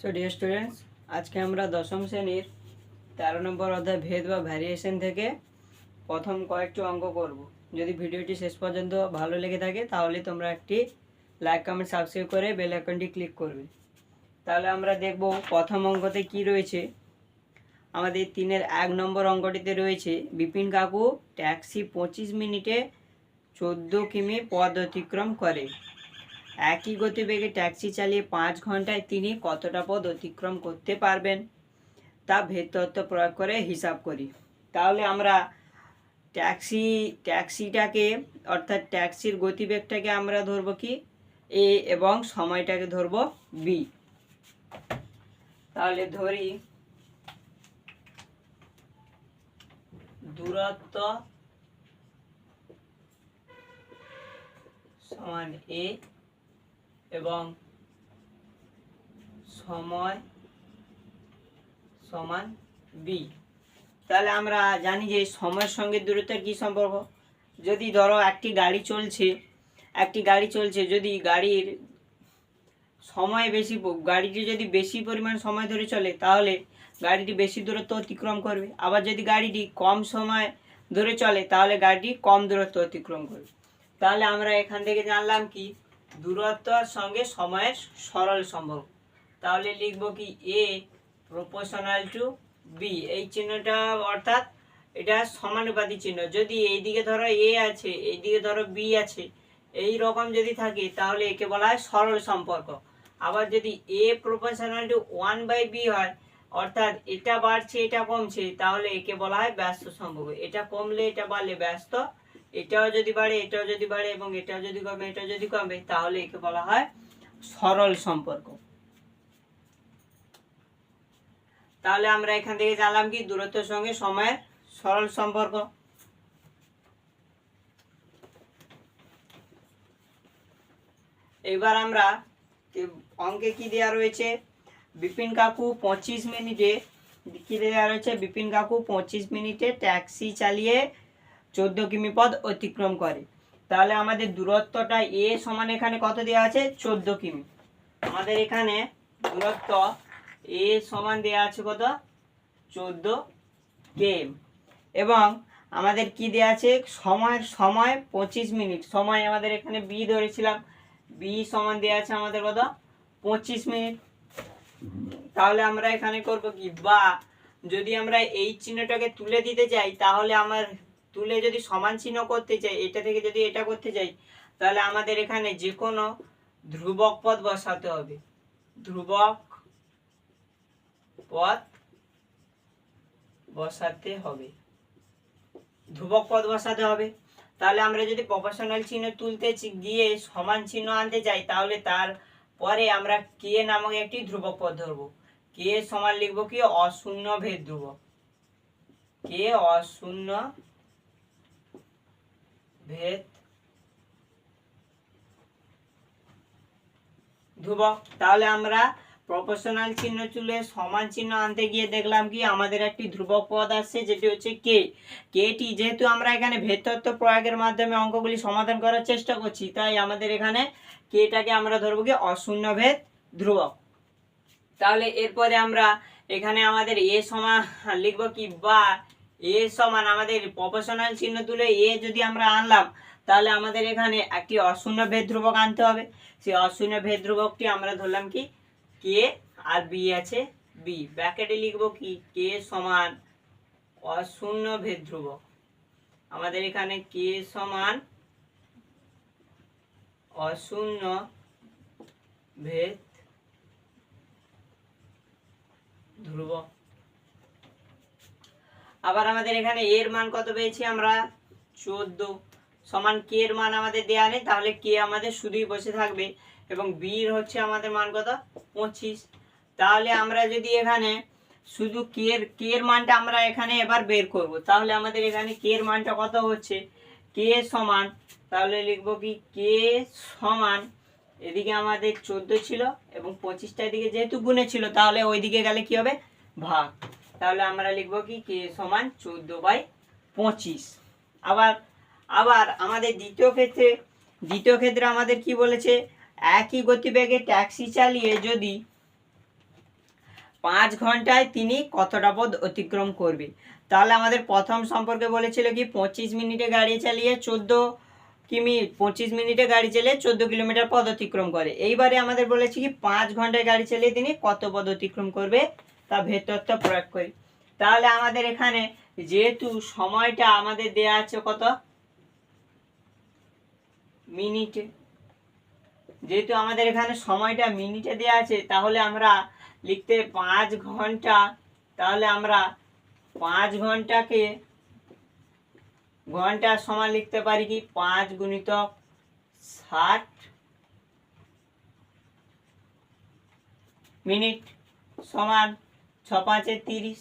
So dear students, আজকে আমরা দশম শ্রেণীর 13 নম্বর অধ্যায় ভেদ বা ভ্যারিয়েশন থেকে প্রথম কয়েকটি অঙ্ক করব। যদি ভিডিওটি শেষ পর্যন্ত ভালো লেগে থাকে তাহলে তোমরা একটি লাইক কমেন্ট সাবস্ক্রাইব করে বেল আইকনটি ক্লিক করবে। তাহলে আমরা দেখব প্রথম অঙ্কতে কি রয়েছে। আমাদের 3-এর 1 নম্বর অঙ্কটিতে রয়েছে বিপিন কাকু ট্যাক্সি 25 মিনিটে 14 কিমি পথ অতিক্রম করে। একই গতিবেগে ট্যাক্সি চালিয়ে 5 ঘন্টায় তিনি কতটা পথ অতিক্রম করতে পারবেন তা ভেদ তত্ত্ব প্রয়োগ করে হিসাব করি। তাহলে আমরা ট্যাক্সিটাকে অর্থাৎ ট্যাক্সির গতিবেগটাকে আমরা ধরবো কি এ এবং সময়টাকে ধরবো বি। তাহলে ধরি দূরত্ব সমান এ এবং সময় সমান বি। তাহলে আমরা জানি যে সময়ের সঙ্গে দূরত্বের কি সম্পর্ক। যদি ধরো একটি গাড়ি চলছে, যদি গাড়ির সময় বেশি, গাড়িটি যদি বেশি পরিমাণ সময় ধরে চলে তাহলে গাড়িটি বেশি দূরত্ব অতিক্রম করবে। আবার যদি গাড়িটি কম সময় ধরে চলে তাহলে গাড়িটি কম দূরত্ব অতিক্রম করবে। তাহলে আমরা এখান থেকে জানলাম কি দূরত্বর সঙ্গে সময়ের সরল সম্পর্ক। তাহলে লিখব কি এ প্রপোর্শনাল টু বি। এই চিহ্নটা অর্থাৎ এটা সমানুপাতিক চিহ্ন। যদি এইদিকে ধরো এ আছে, এইদিকে ধরো বি আছে, এই রকম যদি থাকে তাহলে একে বলা হয় সরল সম্পর্ক। আবার যদি এ প্রপোর্শনাল টু 1/b হয়, অর্থাৎ এটা বাড়ছে এটা কমছে, তাহলে একে বলা হয় ব্যস্ত সম্পর্ক। এটা কমলে এটা বাড়লে ব্যস্ত, এটাও যদি বাড়ে এটাও যদি বাড়ে এবং এটাও যদি কমে এটাও যদি কমে তাহলে একে বলা হয় সরল সম্পর্ক। তাহলে আমরা এখান থেকে জানলাম কি দূরত্বের সঙ্গে সময়ের সরল সম্পর্ক। এবার আমরা অঙ্কে কি দেওয়া রয়েছে, বিপিন কাকু 25 মিনিটে কি দেওয়া রয়েছে, বিপিন কাকু 25 মিনিটে ট্যাক্সি চালিয়ে 14 কিমি পথ অতিক্রম করে। তাহলে আমাদের দূরত্বটা এ সমান এখানে কত দেওয়া আছে 14 কিমি। আমাদের এখানে দূরত্ব এ সমান দেওয়া আছে কত 14 কিমি এবং আমাদের কি দেওয়া আছে সময় 25 মিনিট। সময় আমাদের এখানে বি ধরেছিলাম, বি সমান দেওয়া আছে আমাদের কত 25 মিনিট। তাহলে আমরা এখানে করব কি, বা যদি আমরা এই চিহ্নটাকে তুলে দিতে চাই তাহলে আমার তুলে যদি সমান চিহ্ন করতে চাই, এটা থেকে যদি এটা করতে চাই তাহলে আমাদের এখানে যে কোনো ধ্রুবক পদ বসাতে হবে। ধ্রুবক পদ বসাতে হবে। তাহলে আমরা যদি প্রপোর্শনাল চিহ্ন তুলতে গিয়ে সমান চিহ্ন আনতে চাই তাহলে তার পরে আমরা কে নামক একটি ধ্রুবক পদ ধরবো। কে সমান লিখবো কি অশূন্য ভেদ ধ্রুবক। কে অশূন্য ভেদ ধ্রুবক। তাহলে আমরা প্রপোর্শনাল চিহ্ন তুলে সমান চিহ্ন আনতে গিয়ে দেখলাম কি আমাদের একটি ধ্রুবক পদ আসছে যেটি হচ্ছে কে। কেটি যেহেতু আমরা এখানে ভেদ তত্ত্ব প্রয়োগের মাধ্যমে অঙ্কগুলি সমাধান করার চেষ্টা করছি, তাই আমাদের এখানে কেটাকে আমরা ধরবো কি অশূন্য ভেদ ধ্রুবক। তাহলে এরপরে আমরা এখানে আমাদের এ সমান লিখবো কি, বা এ সমান আমাদের প্রপোর্শনাল চিহ্ন তুলে এ যদি আমরা আনলাম তাহলে আমাদের এখানে একটি অশূন্য ভেদ ধ্রুবক আনতে হবে। সেই অশূন্য ভেদ ধ্রুবকটি আমরা ধরলাম কি কে, আর বি আছে বি। ব্র্যাকেটে লিখবো কি কে সমান অশূন্য ভেদ ধ্রুবক। আমাদের এখানে কে সমান অশূন্য ভেদ ধ্রুবক। আবার আমাদের এখানে এর মান কত পেয়েছি আমরা 14 সমান কে এর মান আমাদের দেয়া নেই, তাহলে কে আমাদের শুধুই বসে থাকবে এবং বি হচ্ছে আমাদের মান কত 25। তাহলে আমরা যদি এখানে শুধু কে এর মানটা আমরা এখানে এবার বের করব, তাহলে আমাদের এখানে কে এর মানটা কত হচ্ছে কে সমান, তাহলে লিখবো কি কে সমান এদিকে আমাদের 14 ছিল এবং 25টা এদিকে যেহেতু গুণে ছিল তাহলে ওইদিকে গেলে কি হবে ভাগ। তাহলে আমরা লিখবো কি কে সমান 14/25। আবার আমাদের দ্বিতীয় ক্ষেত্রে আমাদের কি বলেছে, একই গতিবেগে ট্যাক্সি চালিয়ে যদি 5 ঘন্টায় তিনি কতটা পথ অতিক্রম করবে। তাহলে আমাদের প্রথম সম্পর্কে বলেছিল কি 25 মিনিটে গাড়ি চালিয়ে 25 মিনিটে গাড়ি চালিয়ে 14 কিলোমিটার পথ অতিক্রম করে। এইবারে আমাদের বলেছে কি 5 ঘন্টায় গাড়ি চালিয়ে তিনি কত পথ অতিক্রম করবে, তা ভেক্টরটা প্রয়োগ করি। তাহলে আমাদের এখানে যেহেতু সময়টা আমাদের দেয়া আছে কত মিনিটে, যেহেতু আমাদের এখানে সময়টা মিনিটে দেওয়া আছে, তাহলে আমরা লিখতে 5 ঘন্টা, তাহলে আমরা 5 ঘন্টাকে ঘন্টার সমান লিখতে পারি কি 5 গুণিতক 60 মিনিট সমান 6 5 30,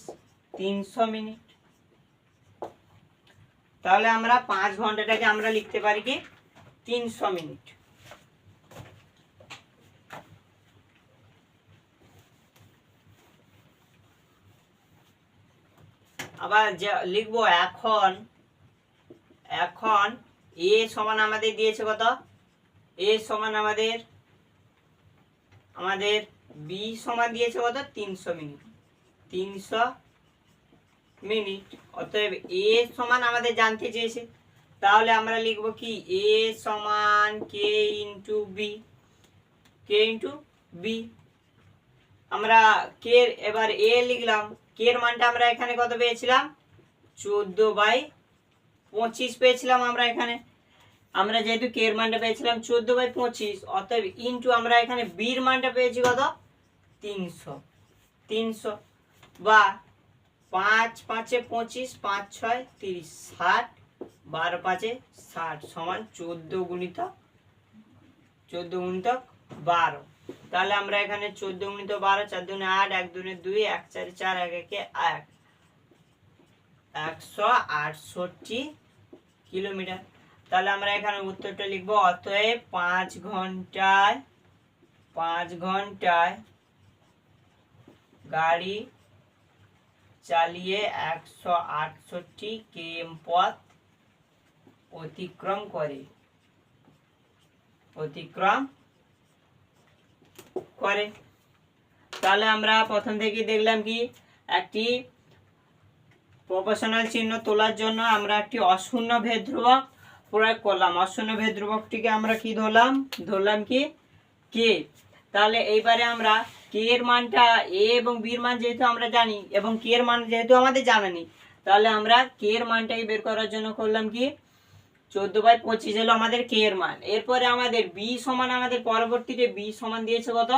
300 মিনিট। তাহলে আমরা 5 ঘন্টাটাকে আমরা লিখতে পারি কি 300 মিনিট। আবার লিখবো এখন এ সমান আমাদের দিয়েছে কত, এ সমান আমাদের বি সমান দিয়েছে কত 300 মিনিট, 300 মিনিট। অতএব এ সমান আমাদের জানতে চেয়েছে, তাহলে আমরা লিখবো কি এ সমান কে ইন্টু বি, কে ইন্টু বি। আমরা কে এবার এ লিখলাম, কে এর মানটা আমরা এখানে কত পেয়েছিলাম 14/25 পেয়েছিলাম আমরা এখানে। আমরা যেহেতু কে এর মানটা পেয়েছিলাম 14/25, অতএব ইনটু আমরা এখানে বির মানটা পেয়েছি কত 300 বা 5 5 25, 5 6 30, 60, 12 5 60 সমান 14 গুণিতক 12। তাহলে আমরা এখানে 14 গুণিতক 12, 4 দুগুণে 8, 1 দুগুণে 2, 1 4 4, 1 1 1, 168 কিলোমিটার। তাহলে আমরা এখানে উত্তরটা লিখবো, অতএব 5 ঘন্টায় গাড়ি চালিয়ে 168 কিমি পথ অতিক্রম করে। তাহলে আমরা প্রথম থেকে দেখলাম কি একটি প্রপোর্শনাল চিহ্ন তোলার জন্য আমরা একটি অশূন্য ভেদ ধ্রুবক প্রয়োগ করলাম। অশূন্য ভেদ ধ্রুবকটিকে আমরা কি ধরলাম কি কে। তাহলে এইবারে আমরা কে এর মানটা এ এবং বির মান যেহেতু আমরা জানি এবং কে এর মান যেহেতু আমাদের জানা নেই, তাহলে আমরা কে এর মানটাকে বের করার জন্য করলাম কি 14/25 হলো আমাদের কে এর মান। এরপরে আমাদের বি সমান আমাদের পরবর্তীতে বি সমান দিয়েছে কত,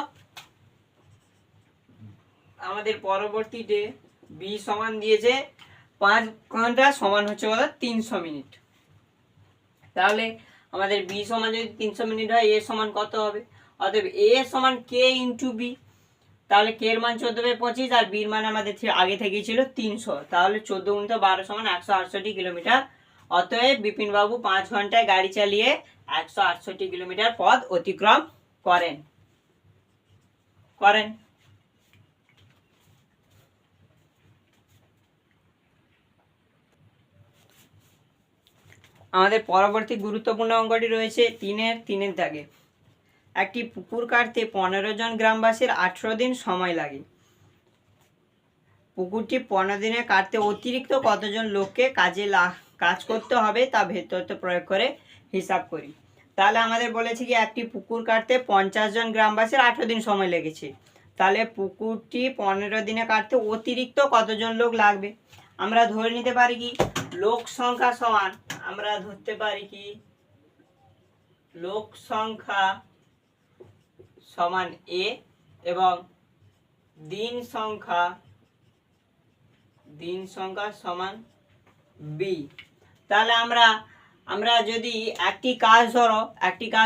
আমাদের পরবর্তীতে বি সমান দিয়েছে 5 ঘন্টা সমান হচ্ছে কত 300 মিনিট। তাহলে আমাদের বি সমান যদি 300 মিনিট হয়, এ সমান কত হবে, অতএব এ সমান কে ইন্টু বি। তাহলে কে এর মান 14/25 আর বির মান আমাদের আগে থেকেই ছিল 300, তাহলে 14 × 12 সমান 168 কিলোমিটার। অতএব বিপিন বাবু 5 ঘন্টায় গাড়ি চালিয়ে 168 কিলোমিটার পথ অতিক্রম করেন। আমাদের পরবর্তী গুরুত্বপূর্ণ অঙ্কটি রয়েছে 3-এর দাগে। একটি পুকুর কাটতে 15 জন গ্রামবাসীর 18 দিন সময় লাগে। পুকুরটি 15 দিনে কাটতে অতিরিক্ত কতজন লোককে কাজ করতে হবে তা ভেক্টর প্রয়োগ করে হিসাব করি। তাহলে আমাদের বলেছে কি একটি পুকুর কাটতে 50 জন গ্রামবাসীর 18 দিন সময় লেগেছে। তাহলে পুকুরটি 15 দিনে কাটতে অতিরিক্ত কতজন লোক লাগবে। আমরা ধরে নিতে পারি কি লোক সংখ্যা সমান, আমরা ধরতে পারি কি লোক সংখ্যা সমান এ এবং দিন সংখ্যা সমান বি। তাহলে আমরা যদি একটি কাজ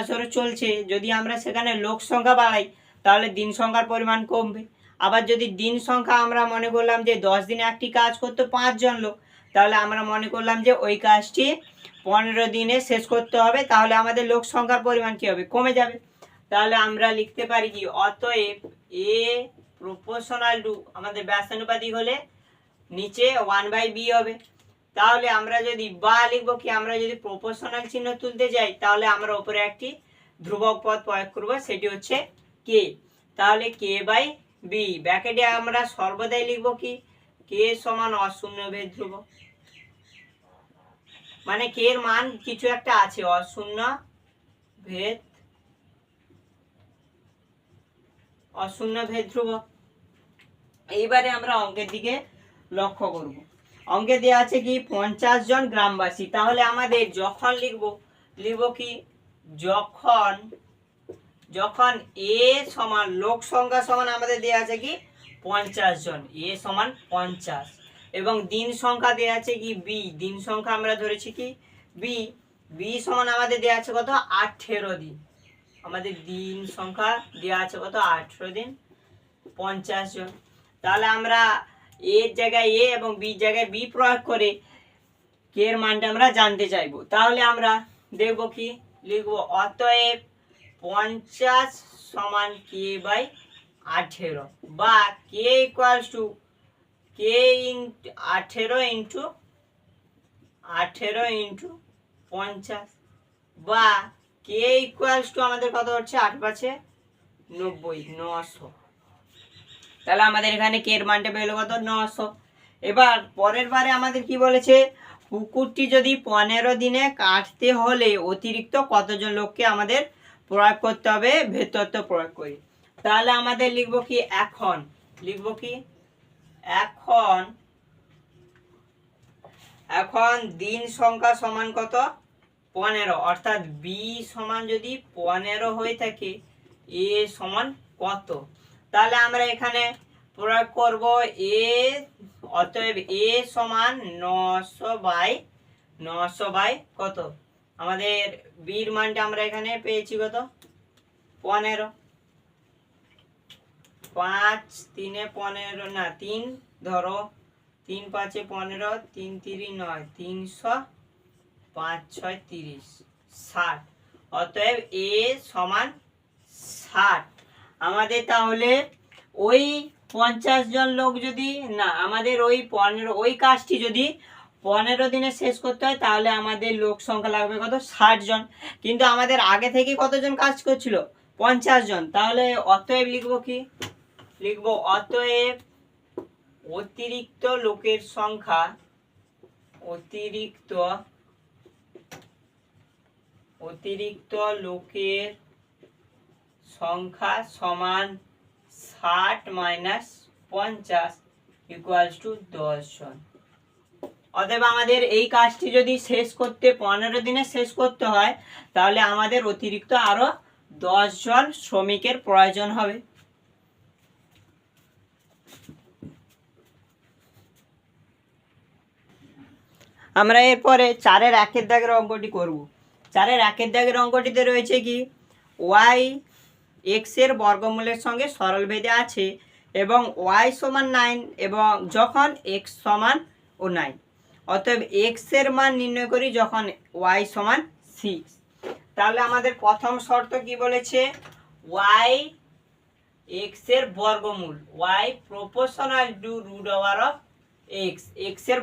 ধরো চলছে, যদি আমরা সেখানে লোক সংখ্যা বাড়াই তাহলে দিন সংখ্যার পরিমাণ কমবে। আবার যদি দিন সংখ্যা আমরা মনে করলাম যে 10 দিনে একটি কাজ করতে 5 জন লোক, তাহলে আমরা মনে করলাম যে ওই কাজটি 15 দিনে শেষ করতে হবে, তাহলে আমাদের লোক সংখ্যার পরিমাণ কি হবে, কমে যাবে। তাহলে আমরা লিখতে পারি কি অতএব এ প্রপোর্শনাল টু আমাদের ব্যাসানুপাতিক হলে নিচে 1/b হবে। তাহলে আমরা যদি বা লিখবো কি আমরা যদি প্রপোর্শনাল চিহ্ন তুলতে যাই তাহলে আমরা উপরে একটি ধ্রুবক পদ প্রয়োগ করব, সেটি হচ্ছে কে। তাহলে k/b বি। ব্র্যাকেটে আমরা সর্বদাই লিখব কি কে সমান অশূন্য ভেদ ধ্রুবক, মানে কে এর মান কিছু একটা আছে, অশূন্য ভেদ ধ্রুবক। এইবারে আমরা অঙ্কের দিকে লক্ষ্য করব। অঙ্কে দেওয়া আছে কি 50 জন গ্রামবাসী, তাহলে আমাদের যখন লিখব কি যখন এ সমান লোক সংখ্যা সমান আমাদের দেওয়া আছে কি 50 জন, এ সমান 50, এবং দিন সংখ্যা দেওয়া আছে কি বি, দিন সংখ্যা আমরা ধরেছি কি বি, বি সমান আমাদের দেওয়া আছে কত 18 দিন, আমাদের দিন সংখ্যা দেওয়া আছে কত 18 দিন 50 জন। তাহলে আমরা এর জায়গায় এ এবং বি জায়গায় বি প্রয়োগ করে কে এর মানটা আমরা জানতে চাইবো। তাহলে আমরা দেখব কি লিখবো, অতএব 50 সমান কে বাই 18, বা কে ইকুয়ালস টু কে 18 ইন্টু 50, বা কে ইকুয়ালস টু আমাদের কত হচ্ছে 8 5 90, 900। তাহলে আমাদের এখানে কে এর মানটা পেলো কত 900। এবার পরের বারে আমাদের কি বলেছে, পুকুরটি যদি 15 দিনে কাটতে হলে অতিরিক্ত কতজন লোককে আমাদের প্রয়োগ করতে হবে ভেদতত্ত্ব প্রয়োগ করি। তাহলে আমাদের লিখব কি এখন এখন দিন সংখ্যা সমান কত 15, অর্থাৎ বি সমান যদি 15 হয়ে থাকে এ সমান কত, তাহলে আমরা এখানে প্রয়োগ করব এ, অতএব এ সমান 900 বাই কত, আমাদের বির মানটা আমরা এখানে পেয়েছি কত 15, 5 3 15 না 3 ধরো 3 5 15, 3 3 9, 300, 5 6 30, 60, অতএব এ সমান 60। আমাদের তাহলে ওই 50 জন লোক যদি না, আমাদের ওই কাজটি যদি 15 দিনে শেষ করতে হয় তাহলে আমাদের লোক সংখ্যা লাগবে কত 60 জন, কিন্তু আমাদের আগে থেকে কতজন কাজ করছিল 50 জন। তাহলে অতএব লিখবো কি অতএব অতিরিক্ত লোকের সংখ্যা সমান 60 মাইনাস 50 ইকুয়ালস টু 10 জন। অতএব আমাদের এই কাজটি যদি 15 দিনে শেষ করতে হয় তাহলে আমাদের অতিরিক্ত আরো 10 জন শ্রমিকের প্রয়োজন হবে। আমরা এরপরে 4-এর 1-এর দাগের অঙ্কটি করব। 4-এর 1-এর দাগের অঙ্কটিতে রয়েছে কি ওয়াই এক্স এর বর্গমূলের সঙ্গে সরল ভেদে আছে এবং ওয়াই সমান 9 এবং যখন এক্স সমান 9, অতএব এক্স এর মান নির্ণয় করি যখন ওয়াই সমান 6। তাহলে আমাদের প্রথম শর্ত কি বলেছে, ওয়াই এক্স এর বর্গমূল, Y proportional to root over of X, X এর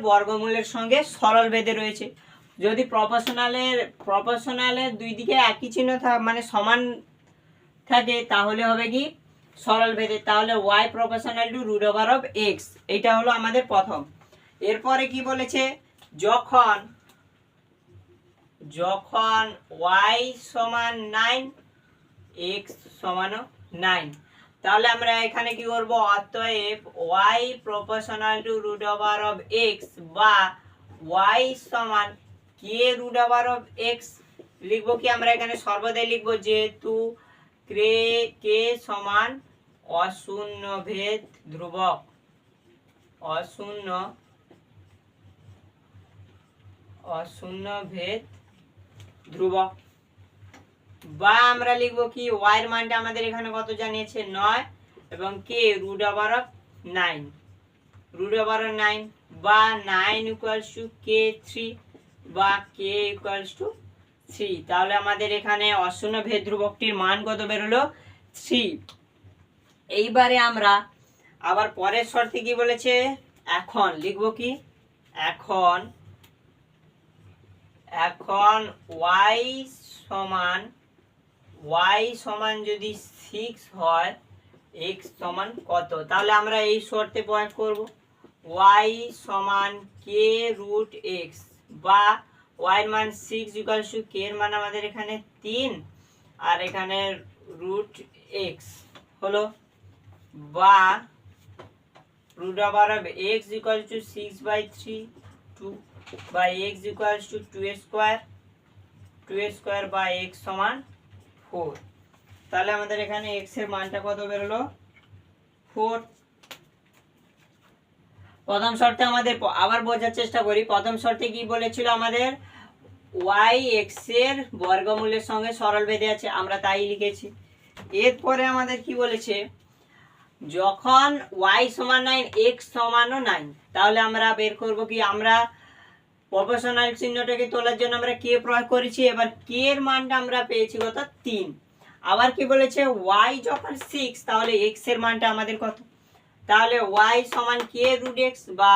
বর্গমূলের সঙ্গে সরল ভেদে রয়েছে। যদি প্রপোর্শনালের দুই দিকে একই চিহ্ন মানে সমান থাকে তাহলে হবে কি সরল ভেদে, তাহলে Y proportional to root over of X, এটা হলো আমাদের প্রথম। এরপরে কি বলেছে, যখন ওয়াই সমান 9 এক্স সমান 9, তাহলে আমরা এখানে কি করব, অতএব Y proportional to root over of X বা ওয়াই সমান K root over of X লিখবো কি আমরা এখানে সর্বদাই লিখবো, যেহেতু কে সমান অশূন্য ভেদ ধ্রুবক, বা আমরা লিখবো কি ওয়াই এর মানটা আমাদের এখানে কত জানিয়েছে 9 এবং কে রুট ওভার অফ 9, বা 9 ইকুয়ালস টু কে 3 বা কে ইকুয়ালস টু 3। তাহলে আমাদের এখানে অশূন্য ভেদ ধ্রুবকটির মান কত বেরোলো 3। এইবারে আমরা আবার পরের শর্তে কি বলেছে, এখন লিখবো কি এখন ওয়াই সমান ওয়াই সমান যদি 6 হয় এক্স সমান কত, তাহলে আমরা এই শর্তে প্রয়োগ করব। ওয়াই সমান কে রুট এক্স, বা ওয়াই এর মান 6 ইকুয়াল টু কে এর মান আমাদের এখানে 3 আর এখানে রুট এক্স হলো, বা root over of x equal to 6/3 2 by x equals to 2 square by x সমান 4। তাহলে আমাদের এখানে x এর মানটা কত বেরোলো 4। প্রথম শর্তে আমাদের আবার বোঝার চেষ্টা করি, প্রথম শর্তে কি বলেছিল আমাদের y x এর বর্গমূলের সঙ্গে সরল বেঁধে আছে, আমরা তাই লিখেছি। এরপরে আমাদের কি বলেছে, যখন y সমান 9 x সমানও 9, তাহলে আমরা বের করব কি, আমরা প্রপোর্শনাল চিহ্নটাকে তোলার জন্য আমরা কে প্রয়োগ করেছি, এবার কে এর মানটা আমরা পেয়েছি কত 3। আবার কি বলেছে y যখন 6 তাহলে x এর মানটা আমাদের কত, তাহলে y সমান কে রুট x, বা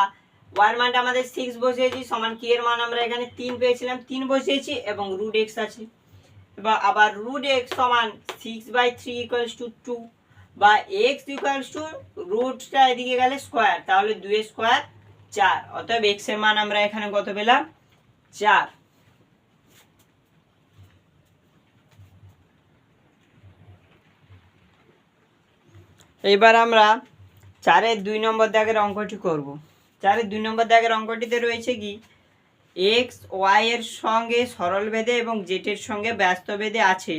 y এর মানটা আমাদের 6 বসিয়েছি সমান কে এর মান আমরা এখানে 3 পেয়েছিলাম 3 বসিয়েছি এবং রুট x আছে, বা আবার রুট x সমান 6/3 ইকুয়ালস টু 2, বা x ইকুয়ালস টু রুটটা এদিকে গেলে স্কয়ার, তাহলে 2 স্কয়ার 4, অতএব x এর মান আমরা এখানে কত পেলাম 4। এবার আমরা 4-এর 2 নম্বর দাগের অঙ্কটি করব। 4-এর 2 নম্বর দাগের অঙ্কটিতে রয়েছে কি, x y এর সঙ্গে সরল বেঁধে এবং z এর সঙ্গে ব্যস্ত বেঁধে আছে,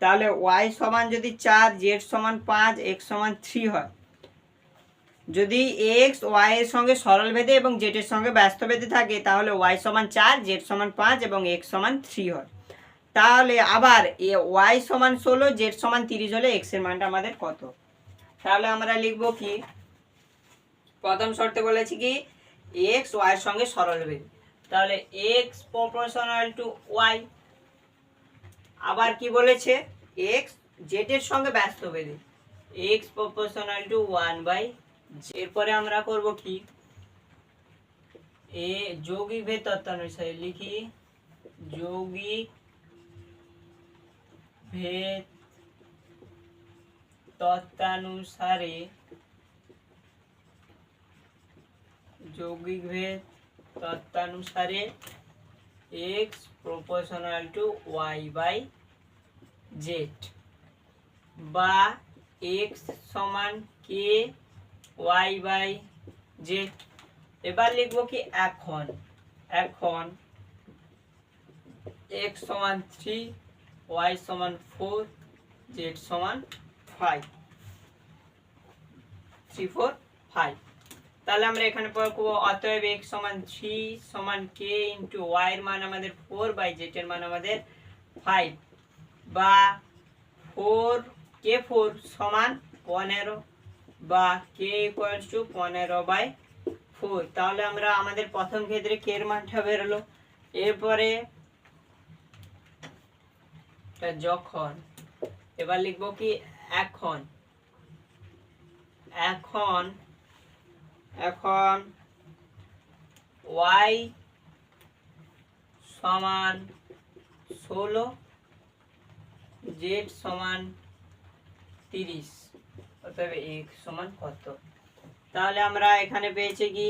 তাহলে y সমান যদি 4 z সমান 5 x সমান 3 হয়, যদি x y এর সঙ্গে সরল বেঁধে এবং z এর সঙ্গে ব্যস্ত বেঁধে থাকে তাহলে y সমান 4 z সমান 5 এবং x সমান 3 হয়। তাহলে আবার y সমান 16 z সমান 30 হলে x এর মানটা আমাদের কত, তাহলে আমরা লিখব কি, প্রথম শর্তে বলেছি কি x y এর সঙ্গে সরল বেঁধে, তাহলে x প্রপোর্শনাল টু y, আবার কি বলেছে x z এর সঙ্গে ব্যস্ত বেঁধে x প্রপোর্শনাল টু 1/z। এরপরে আমরা করব কি, এ যৌগিক ভেদ তত্ত্বানুসারে লিখি, যৌগিক ভেদ তত্ত্বানুসারে, যৌগিক ভেদ তত্ত্বানুসারে x প্রপোর্শনাল টু y/z, বা x সমান k y/z। এবার লিখবো কি, এখন x সমান 3 y সমান 4 z সমান 5 3 4 5। তাহলে আমরা এখানে প্রয়োগ করব, অতএব x সমান 3 সমান k ইনটু y এর মান আমাদের 4 বাই z এর মান আমাদের 5, বা 4 সমান 15, বা k ইকুয়ালস টু 15/4। তাহলে আমরা আমাদের প্রথম ক্ষেত্রে k এর মানটা বেরোলো। এরপরে যখন, এবার লিখব কি, এখন y সমান 16 z সমান 30, অতএব x সমান কত, তাহলে আমরা এখানে পেয়েছি কি,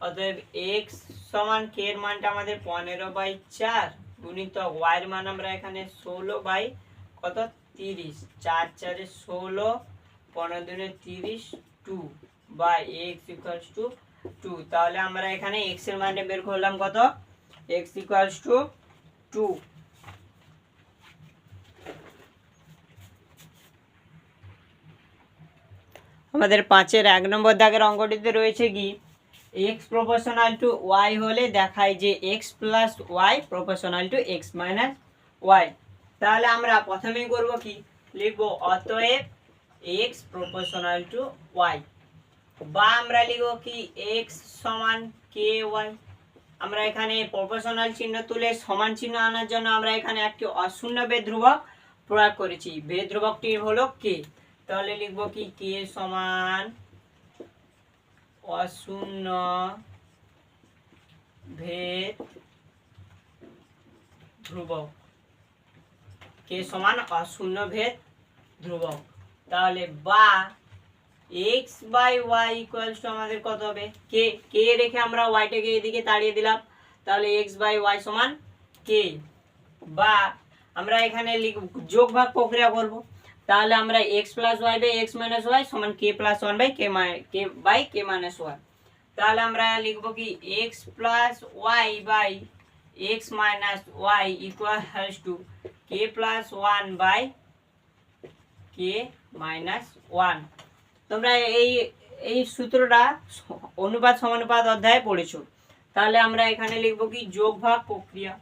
অতএব x সমান k এর মানটা আমাদের 15/4 গুণিত y এর মান আমরা এখানে 16 বাই কত 30, 4 4 16 15 দুনে 30 2, বা x ইকুয়ালস টু 2। তাহলে আমরা এখানে x এর মানটা বের করলাম কত, x ইকুয়ালস টু 2। আমাদের 5-এর 1 নম্বর দাগের অঙ্কটিতে রয়েছে কি, x প্রপোর্শনাল টু y হলে দেখায় যে x plus y proportional to x minus y। তাহলে আমরা প্রথমেই করব কি, লিখব অতএব x প্রপোর্শনাল টু y, বা আমরা লিখব কি x সমান ky। আমরা এখানে প্রপোর্শনাল চিহ্ন তুলে সমান চিহ্ন আনার জন্য আমরা এখানে একটি অশূন্য বেদ ধ্রুবক প্রয়োগ করেছি, বেদ ধ্রুবকটি হলো k। তাহলে লিখব কি, k সমান অশূন্য ভেদ ধ্রুবক, কে সমান অশূন্য ভেদ ধ্রুবক। তাহলে বা X by Y equals to আমাদের কত হবে, কে, কে রেখে আমরা ওয়াইটাকে এদিকে তাড়িয়ে দিলাম, তাহলে এক্স বাই ওয়াই সমান কে। বা আমরা এখানে যোগ ভাগ প্রক্রিয়া করব, তাহলে আমরা X plus Y by X minus Y সমান কে plus one by K by K minus one. তাহলে আমরা লিখবো কি x plus Y by X minus Y equals to K plus one by K minus one. তোমরা এই সূত্রটা অনুপাত সমানুপাত অধ্যায়ে পড়েছো। তাহলে আমরা এখানে লিখবো কি যোগ ভাগ প্রক্রিয়া,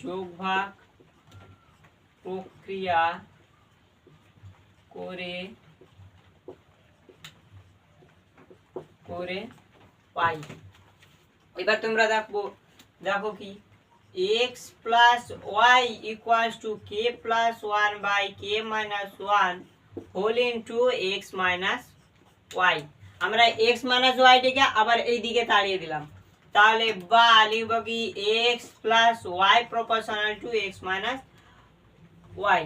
যোগ ভাগ প্রক্রিয়া করে পাই। এবার তোমরা দেখো কি x plus Y equals to K plus one by K minus one whole into x minus y. আমরা এক্স মাইনাস ওয়াইটাকে আবার এই দিকে তাড়িয়ে দিলাম, তাহলে বা লিখব কি x plus Y proportional to x minus y.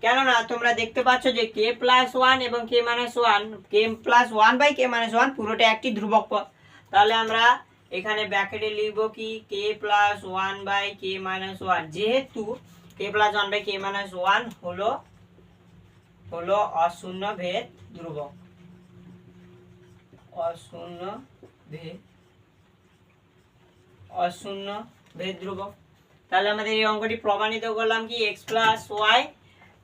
কেননা তোমরা দেখতে পাচ্ছ যে কে প্লাস ওয়ান এবং k minus one, k plus one by K minus one পুরোটা একটি ধ্রুবক পদ। তাহলে আমরা এখানে ব্র্যাকেটে লিখব কি k plus one by K minus one, যেহেতু k plus one by K minus one হলো অশূন্য ভেদ ধ্রুবক, অশূন্য ভেদ ধ্রুবক। তাহলে আমাদের এই অঙ্কটি প্রমাণিত করলাম কি x plus Y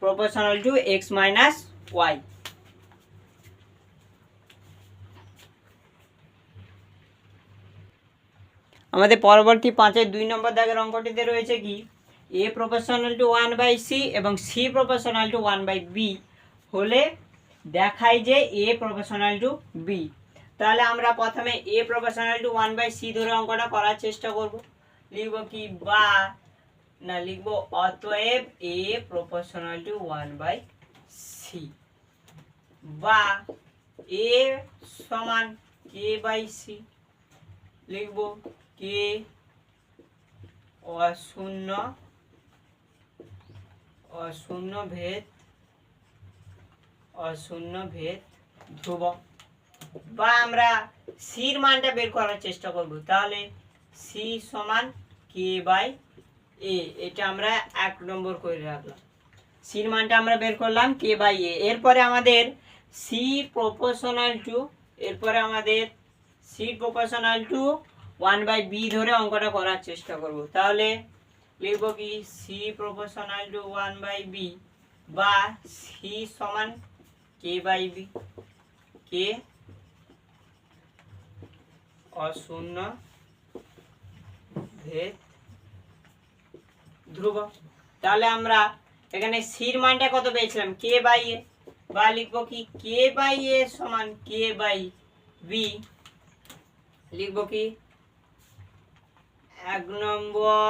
proportional to x minus Y. আমাদের পরবর্তী 5-এর 2 নম্বর দাগের অঙ্কটিতে রয়েছে কি a প্রপোর্শনাল টু 1/c এবং c প্রপোর্শনাল টু 1/b হলে দেখায় যে a প্রপোর্শনাল টু b। তাহলে আমরা প্রথমে a প্রপোর্শনাল টু 1/c ধরে অঙ্কটা করার চেষ্টা করব। লিখব কি বা না লিখব অতএব a প্রপোর্শনাল টু 1/c বা a সমান k বাই c। লিখব k অশূন্য ভেদ ধ্রুবক। বা আমরা সির মানটা বের করার চেষ্টা করব, তাহলে সি সমান কে বাই এ, এটা আমরা 1 নম্বর করে রাখলাম। সির মানটা আমরা বের করলাম কে বাই এ। এরপরে আমাদের সি প্রপোর্শনাল টু 1/b ধরে অঙ্কটা করার চেষ্টা করব। তাহলে লিখব কি সি প্রপোর্শনাল টু 1/b বা সি সমান কে বাই বি, কে অশূন্য ভেদ ধ্রুবক। তাহলে আমরা এখানে সির মানটা কত পেয়েছিলাম কে বাই এ, বা লিখব কি কে বাই এ সমান কে বাই বি। লিখব কি 1 নম্বর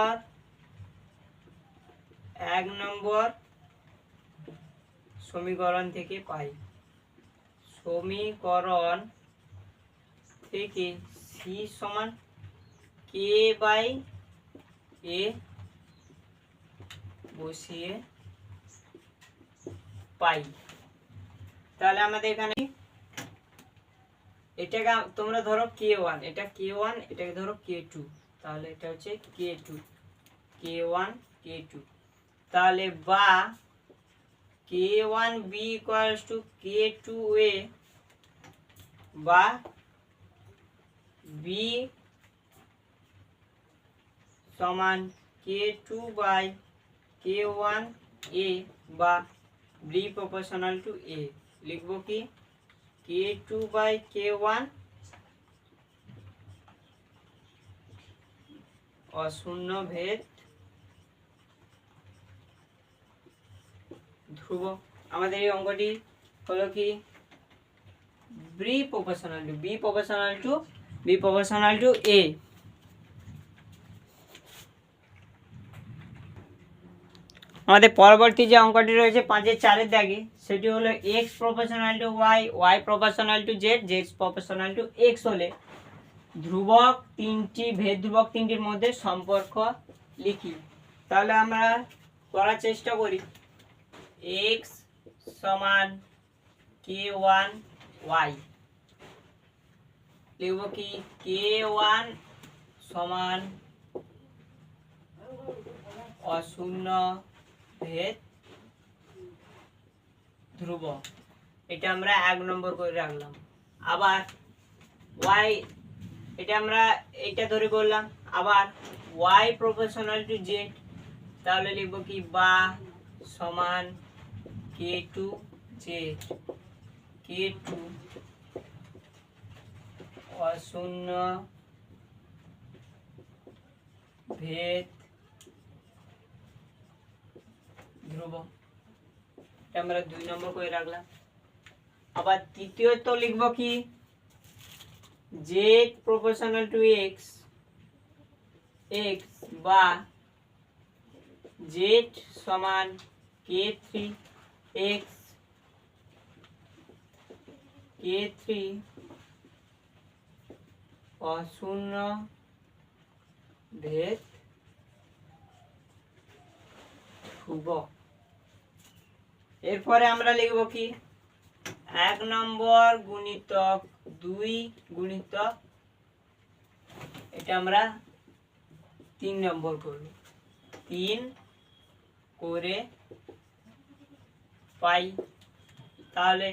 সমীকরণ থেকে পাই, সমীকরণ থেকে সি সমান কে বাই এ বসিয়ে পাই। তাহলে আমাদের এখানে এটাকে তোমরা ধরো k1, এটা k1, এটাকে ধরো k2, তাহলে এটা হচ্ছে k2, k1 k2। তাহলে বা k1b ইকুয়ালস টু k2a বা b সমান k2 বাই k1a বা b প্রপোর্শনাল টু a। লিখব কি k2 বাই k1 অশূন্য ভেদ ধ্রুবক। আমাদের এই অঙ্কটি হলো কি b প্রপোর্শনাল টু a। আমাদের পরবর্তী যে অঙ্কটি রয়েছে 5-এর 4-এর দাগে, সেটি হলো x proportional to y, y proportional two z, z proportional to x হলে ভেদ ধ্রুবক তিনটির মধ্যে সম্পর্ক লিখি। তাহলে আমরা করার চেষ্টা করি। x সমান k1 y, লিখব কি k1 সমান অশূন্য ভেদ ধ্রুবক, এটা আমরা 1 নম্বর করে রাখলাম। আবার y, এটা আমরা এইটা ধরে করলাম। আবার y প্রপোর্শনাল টু z, তাহলে লিখব কি বা সমান k2 z, k2 অশূন্য ভেদ ধ্রুবক, এটা আমরা 2 নম্বর করে রাখলাম। আবার তৃতীয়ত লিখব কি z proportional to x, x বা z সমান k3x, k3 অশূন্য ভেদ ধ্রুবক। এরপরে আমরা লিখব কি 1 নম্বর গুণিতক 2 গুণিতক, এটা আমরা 3 নম্বর করব, 3 করে পাই। তাহলে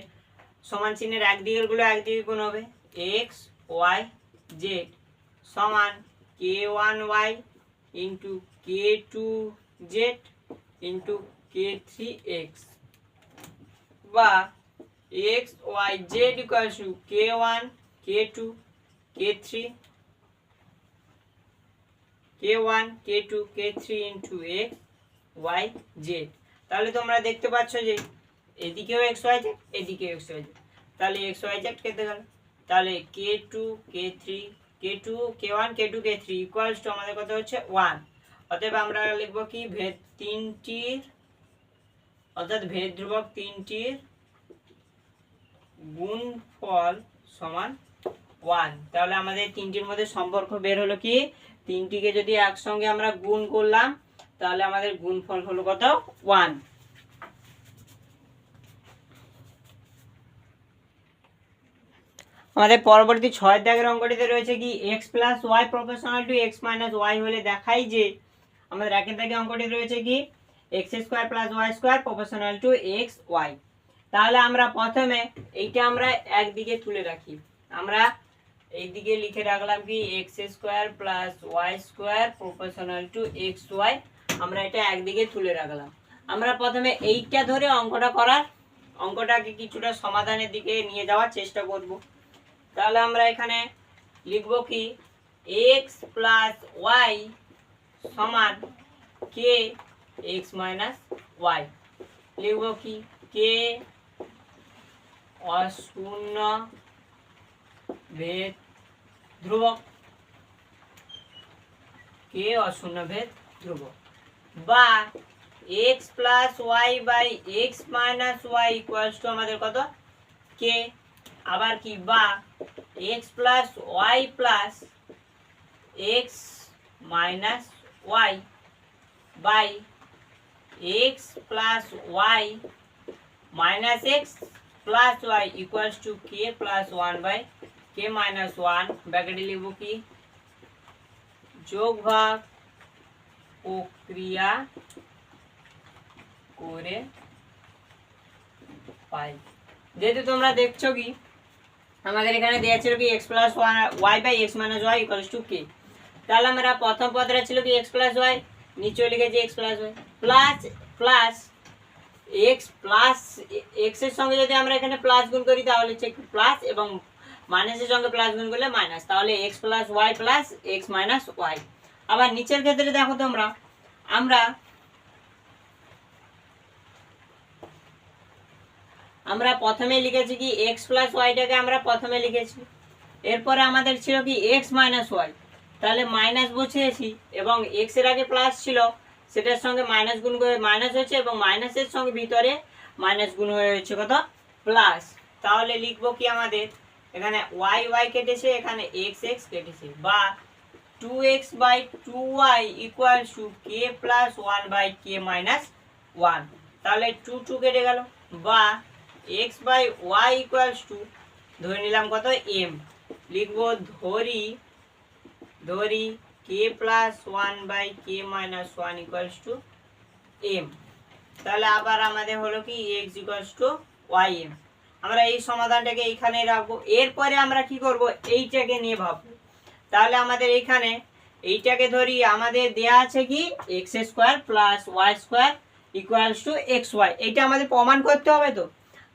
সমান চিহ্নের একদিকের গুলো একদিকে গুণ হবে, x y z সমান k1y into k2z into k3x, বা x y z equal to k1 k2 k3 k1 k2 k3 into x y z। তাহলে তোমরা দেখতে পাচ্ছ যে এদিকেও x y z এদিকেও x y z, তাহলে x y z কেটে গেল। তাহলে k2 k3 k2 k1 k2 k3 equals to আমাদের কত হচ্ছে 1। অতএব আমরা লিখব কি ভেদ তিনটির, অর্থাৎ ভেদ ধ্রুবক তিনটির গুণফল সমান 1। তাহলে আমাদের তিনটির মধ্যে সম্পর্ক বের হলো কি, তিনটিকে যদি একসঙ্গে আমরা গুণ করলাম তাহলে আমাদের গুণফল হলো কত 1। আমাদের পরবর্তী 6 দাগের অঙ্কটিতে রয়েছে কি x plus Y proportional to x minus Y হলে দেখাই যে, আমাদের একের দাগে অঙ্কটি রয়েছে কি x square plus Y square proportional to x Y. তাহলে আমরা প্রথমে এইটা আমরা একদিকে তুলে রাখি, আমরা এইদিকে লিখে রাখলাম কি x square plus Y square proportional to x Y, আমরা এটা একদিকে তুলে রাখলাম। আমরা প্রথমে এইটা ধরে অঙ্কটাকে কিছুটা সমাধানের দিকে নিয়ে যাওয়ার চেষ্টা করব। তাহলে আমরা এখানে লিখব কি x প্লাস ওয়াই সমান k x মাইনাস ওয়াই, লিখব কি k অশূন্য ভেদ ধ্রুবক, k অশূন্য ভেদ ধ্রুবক, বা x plus Y by x minus Y equals to আমাদের কত k। আবার কি বা x plus Y plus x minus Y by x plus Y minus x plus Y equals to k plus 1 by k minus 1, ব্র্যাকেটে লিখব কি যোগ ভাগ প্রক্রিয়া করে পাই। যেহেতু তোমরা দেখছো কি আমাদের এখানে দেওয়া ছিল কি x plus Y by x minus Y equals to k, তাহলে আমরা প্রথম পদটা ছিল কি x প্লাস ওয়াই, নিচে লিখেছি x plus Y plus plus x plus x এর সঙ্গে যদি আমরা এখানে প্লাস গুণ করি তাহলে হচ্ছে প্লাস, এবং মাইনাসের সঙ্গে প্লাস গুণ করলে মাইনাস, তাহলে x plus Y plus x minus Y. আবার নিচের ক্ষেত্রে দেখো তোমরা, আমরা প্রথমে লিখেছি কি x প্লাস ওয়াইটাকে আমরা প্রথমে লিখেছি, এরপরে আমাদের ছিল কি x মাইনাস ওয়াই, তাহলে মাইনাস বসিয়েছি এবং x এর আগে প্লাস ছিল সেটার সঙ্গে মাইনাস গুণ করে মাইনাস হয়েছে, এবং মাইনাসের সঙ্গে ভিতরে মাইনাস গুণ হয়ে হচ্ছে কত প্লাস। তাহলে লিখবো কি আমাদের এখানে ওয়াই ওয়াই কেটেছে, এখানে এক্স এক্স কেটেছে, বা 2x by 2y equals to k plus 1 by k minus 1, তাহলে 2 কেটে গেল, বা x by y equals to ধরে নিলাম কত m, লিখবো ধরি k plus 1 by k minus 1 equals to m। তাহলে আবার আমাদের হলো কি x ইকুয়ালস টু ym। আমরা এই সমাধানটাকে এইখানে রাখবো। এরপরে আমরা কি করব, এইটাকে নিয়ে ভাববো। তাহলে আমাদের এইখানে এইটাকে ধরি, আমাদের দেয়া আছে কি X square plus Y square equals to X Y, এইটা আমাদের প্রমাণ করতে হবে। তো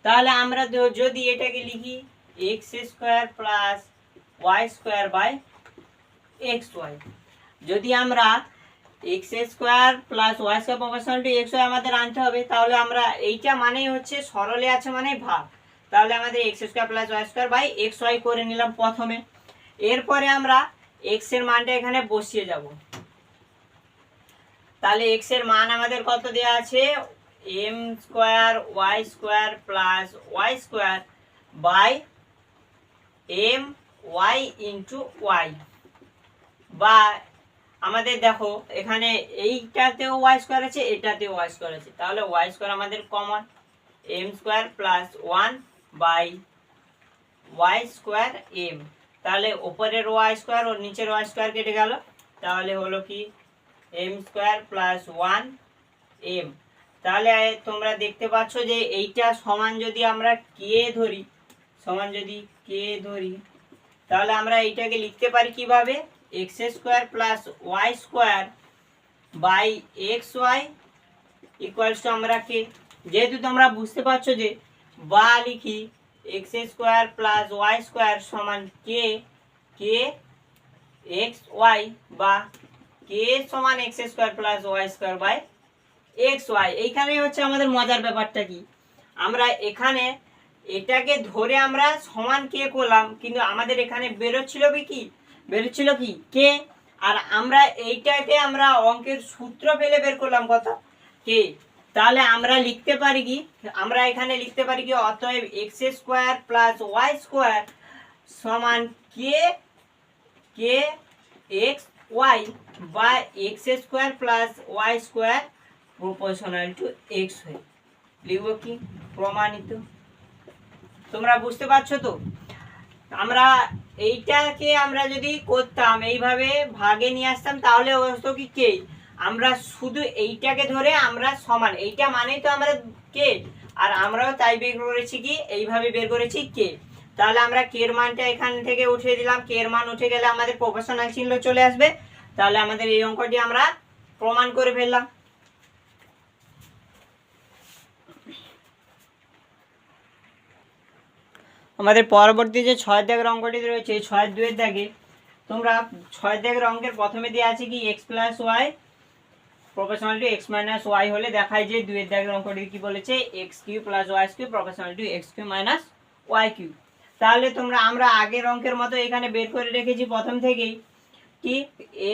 তাহলে আমরা যদি এটাকে লিখি X square plus Y square by X Y, যদি আমরা X square plus Y square proportional to X Y আমাদের আনতে হবে, তাহলে আমরা এইটা মানেই হচ্ছে সরলে আছে মানে ভাগ, তাহলে আমাদের X square plus Y square by X Y করে নিলাম প্রথমে। এরপরে আমরা এক্স এর মানটা এখানে বসিয়ে যাব। তাহলে এক্স এর মান আমাদের কত দেওয়া আছে, M square Y square plus Y square by M Y into Y, বা আমাদের দেখো এখানে এইটাতেও ওয়াই স্কোয়ার আছে, এটাতেও ওয়াই স্কোয়ার আছে, তাহলে ওয়াই স্কোয়ার আমাদের common, M square plus 1 by Y square M, তাহলে ওপরের ওয়াই স্কোয়ার ও নিচের ওয়াই স্কোয়ার কেটে গেল, তাহলে হলো কি এম স্কোয়ার প্লাস 1 এম। তাহলে তোমরা দেখতে পাচ্ছ যে এইটা সমান যদি আমরা কে ধরি, তাহলে আমরা এইটাকে লিখতে পারি কিভাবে, X square plus Y square by X Y equals to আমরা কে, যেহেতু তোমরা বুঝতে পারছো যে বা লিখি X square plus Y square সমান কে এক্স ওয়াই, বা কে সমান X square plus Y square by X Y. এইখানে হচ্ছে আমাদের মজার ব্যাপারটা কি, আমরা এখানে এটাকে ধরে আমরা সমান কে করলাম, কিন্তু আমাদের এখানে বেরোচ্ছিল কি কে, আর আমরা এইটাকে আমরা অঙ্কের সূত্র পেলে বের করলাম কত কে। তাহলে আমরা লিখতে পারি কি, অতএব X square plus Y square সমান কে এক্স ওয়াই বা X square plus Y square proportional to X Y, লিখব কি প্রমাণিত। তোমরা বুঝতে পারছো তো, আমরা এইটাকে আমরা যদি করতাম এইভাবে ভাগে নিয়ে আসতাম, তাহলে হতো কি কে, আমরা শুধু এইটাকে ধরে আমরা সমান, এইটা মানেই তো আমরা কে, আর আমরাও তাই বের করেছি কি এইভাবে বের করেছি কে। তাহলে আমরা কে এর মানটা এখান থেকে উঠিয়ে দিলাম, কে এর মান উঠে গেলে আমাদের প্রপোর্শনাল চিহ্ন চলে আসবে, তাহলে আমাদের এই অঙ্কটি আমরা প্রমাণ করে ফেললাম। আমাদের পরবর্তী যে 6 দাগের অঙ্কটি রয়েছে, 6-2 দাগে তোমরা 6 দাগের অঙ্কের প্রথমে দেওয়া আছে কি x plus Y proportional to x minus Y হলে দেখায় যে 2 দাগের অঙ্কটি কি বলেছে, X cube plus Y cube proportional to X cube minus Y cube. তাহলে আমরা আগের অঙ্কের মতো এখানে বের করে রেখেছি প্রথম থেকেই কি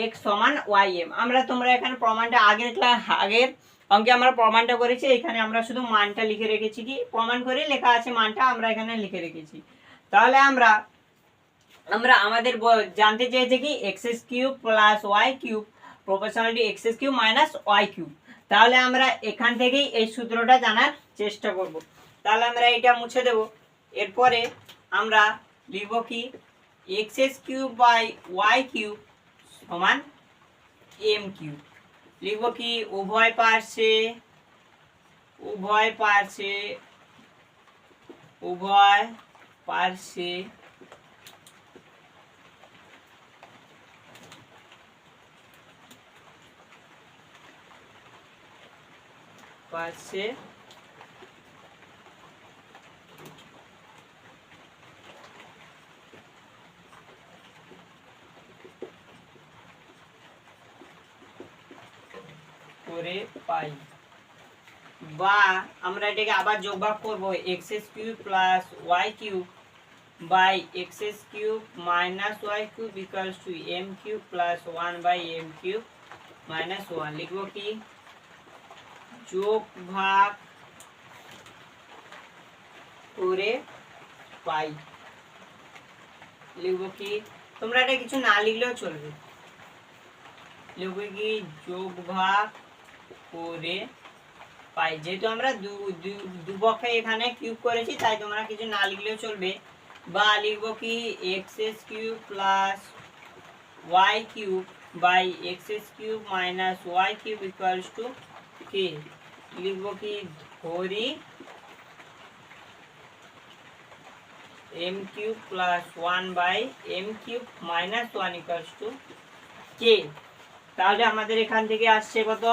এক্স সমান ওয়াই এম। তোমরা এখানে প্রমাণটা আগের অঙ্কে আমরা প্রমাণটা করেছি, এখানে আমরা শুধু মানটা লিখে রেখেছি, কি প্রমাণ করে লেখা আছে মানটা আমরা এখানে লিখে রেখেছি। তাহলে আমরা আমাদের জানতে চেয়েছে কি x cube plus Y cube proportional to x cube minus Y cube. তাহলে আমরা এখান থেকেই এই সূত্রটা জানার চেষ্টা করব। তাহলে আমরা এটা মুছে দেব। এরপরে আমরা লিখব কি x cube by Y cube সমান এম কিউব। লিখব কি উভয় পার্শ্বে করে পাই, বা আমরা এটাকে আবার যোগভাগ করব X cube plus Y cube by x cube minus Y cube equals to M cube plus 1 by M cube minus 1। লিখব কি যোগভাগ করে পাই। লিখব কি তোমরা এটা কিছু না লিখলেও চলবে, লিখব কি যোগ ভাগ করে পাই। যেহেতু আমরা দুপক্ষে এখানে কিউব করেছি তাই তোমরা কিছু না লিখলেও চলবে। বা লিখবো কি x cube plus Y cube by x cube minus Y cube equals to k. লিখবো কি ধরি m cube plus one by M cube minus one equals to k. তাহলে আমাদের এখান থেকে আসছে কত,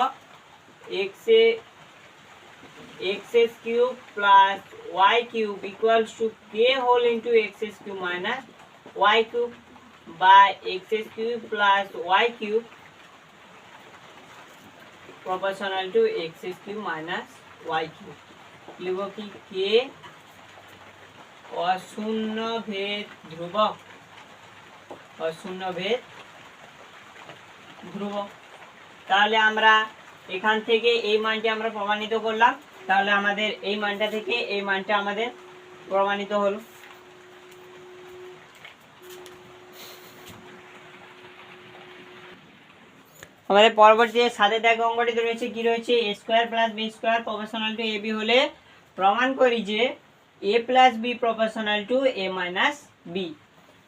x cube plus Y cube equals to k whole into x cube minus Y cube বা x cube plus Y cube proportional to x cube minus Y cube. লিখব কি কে অশূন্য ভেদ ধ্রুবক, অশূন্য ভেদ ধ্রুবক। তাহলে আমরা এখান থেকে এই মানটি আমরা প্রমাণিত করলাম। তাহলে আমাদের এই মানটা থেকে এই মানটা আমাদের প্রমাণিত হলো। আমাদের পরবর্তী সাথে দেখা অঙ্কটি রয়েছে কি রয়েছে, a square plus b square proportional to a b হলে প্রমাণ করি যে a plus b proportional to a minus b.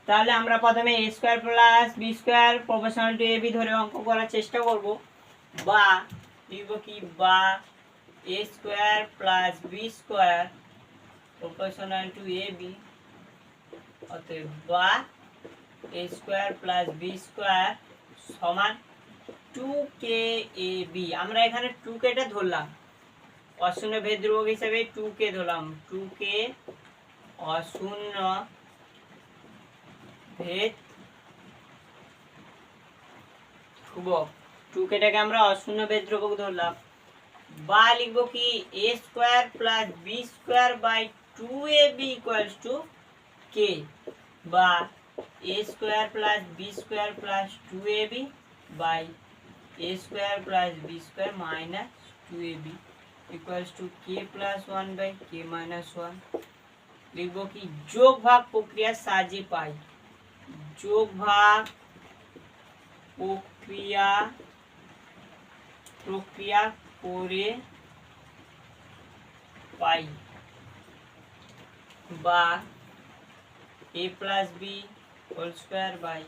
তাহলে আমরা প্রথমে a square plus b square proportional to a b ধরে অঙ্ক করার চেষ্টা করব। বা লিখব কি বা a square plus b square proportional to a b, অতএব বা a square plus b square সমান 2kab। আমরা এখানে 2k টা ধরলাম অশূন্য ভেদ ধ্রুবক হিসেবে, 2k ধরলাম, 2k অশূন্য ভেদ ধ্রুবক, 2k টাকে আমরা অশূন্য ভেদ ধ্রুবক ধরলাম। বা লিখবো কি a square plus b square by 2ab equals to k। বা a square plus b square plus 2ab by a square plus b square minus 2ab equals to k plus 1 by k minus 1। লিখবো কি যোগ ভাগ প্রক্রিয়ার সাহায্যে পাই, যোগ ভাগ প্রক্রিয়া করে পাই। বা a plus b whole square by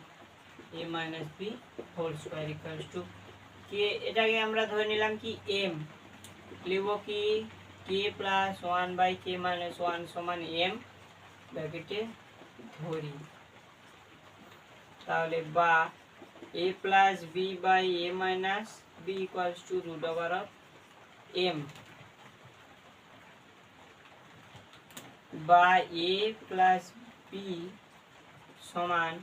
a minus b whole square equals to k. এটাকে আমরা ধরে নিলাম কি m। লিখব কি k plus 1 by K minus 1 সমান m ব্র্যাকেটে ধরি। তাহলে বা a plus b by a minus b equals to root over of m। বা a প্লাস বি সমান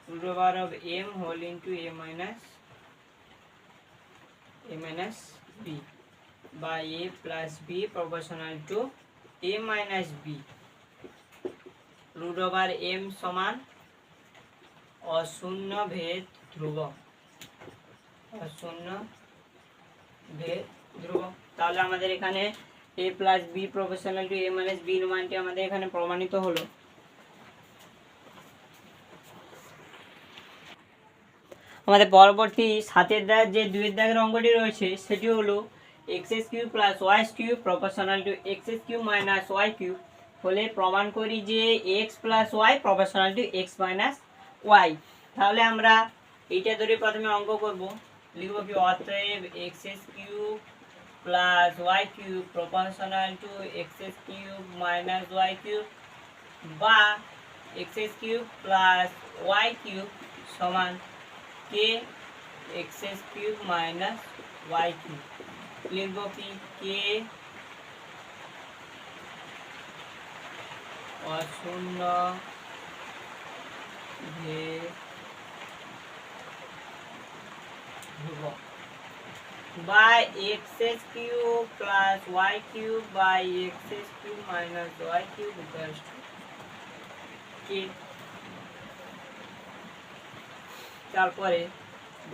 root over of m whole into a minus b by a plus b proportional to a minus b root over m সমান অশূন্য ভেদ ধ্রুবক, অশূন্য ভেদ ধ্রুবক। তাহলে আমাদের এখানে a plus b proportional to a minus b মানটি আমাদের এখানে প্রমাণিত হলো। আমাদের পরবর্তী সাতের দাগ যে দুইয়ের দাগের অঙ্কটি রয়েছে সেটি হলো X cube plus Y cube proportional to x cube minus Y cube হলে প্রমাণ করি যে X plus Y proportional to x minus Y. তাহলে আমরা এইটা ধরে প্রথমে অঙ্ক করব। লিখব কি অতএব x cube plus Y cube proportional to x cube minus Y cube বা x cube plus Y cube সমান k x cube minus y cube. लिखबो कि के अशून्य भेद ध्रुवक by x cube plus y cube by x cube minus y cube equals to k. তারপরে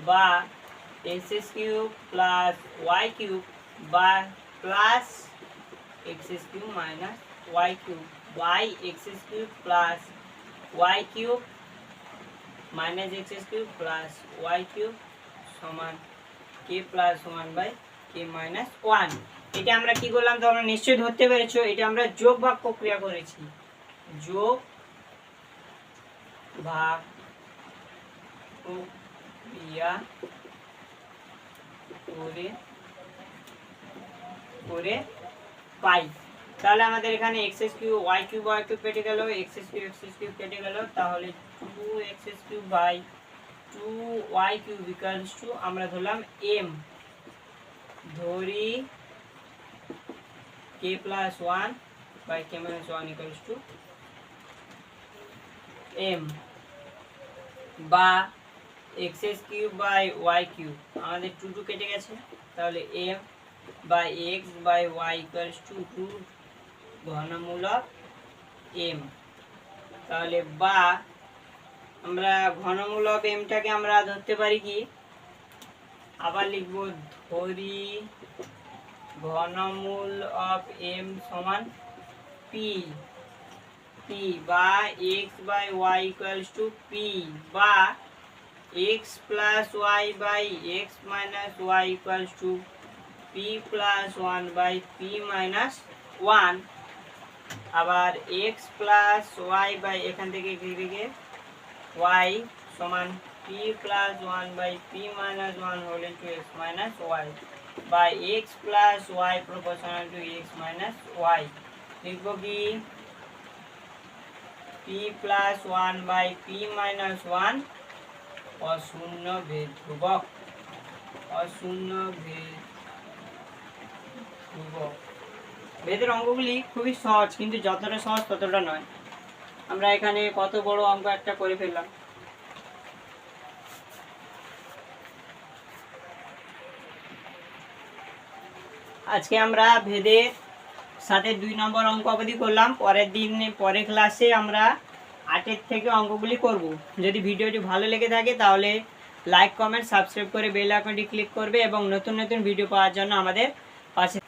বা x cube plus Y cube বা plus x cube minus Y cube by x cube plus Y cube minus x cube plus Y cube সমান কে plus one by K minus one. এটা আমরা কি করলাম তোমরা নিশ্চয়ই ধরতে পেরেছো, এটা আমরা যোগ ভাগ প্রক্রিয়া করেছি, যোগ ভাগ প্রক্রিয়া করে পাই। তাহলে আমাদের এখানে এক্স কিউব ওয়াই কিউব কেটে গেল, এক্স কিউব কেটে গেল, তাহলে 2x³ by 2y cube equals to আমরা ধরলাম m, ধরি k plus 1 by k minus 1 equals to m, বা x³ বাই y কিউব, আমাদের 2 কেটে গেছে, তাহলে m by x by y equals to 2 ঘনমূলক m। তাহলে বা আমরা ঘনমূলক mটাকে আমরা ধরতে পারি কি, আবার লিখব ধরি ঘনমূল অফ m সমান p, বা x by y equals to p, বা x plus y by x minus y equals to p plus 1 by p minus 1, আবার x প্লাস y বাই এখান থেকে y সমান p plus 1 by p minus 1 whole into x minus y, বা x plus y proportional to x minus y। লিখব কি p plus 1 by p minus 1 অশূন্য ভেদ ধ্রুবক, অশূন্য ভেদ ধ্রুবক। ভেদের অঙ্কগুলি খুবই সহজ, কিন্তু যতটা সহজ ততটা নয়। আমরা এখানে কত বড় অঙ্ক একটা করে ফেললাম। আজকে আমরা ভেদের সাথে 2 নম্বর অঙ্ক অবধি করলাম। পরের ক্লাসে আমরা 8 থেকে অঙ্কগুলি করব। যদি ভিডিওটি ভালো লেগে থাকে তাহলে লাইক, কমেন্ট, সাবস্ক্রাইব করে বেল আইকনটি ক্লিক করবে এবং নতুন নতুন ভিডিও পাওয়ার জন্য আমাদের পাশে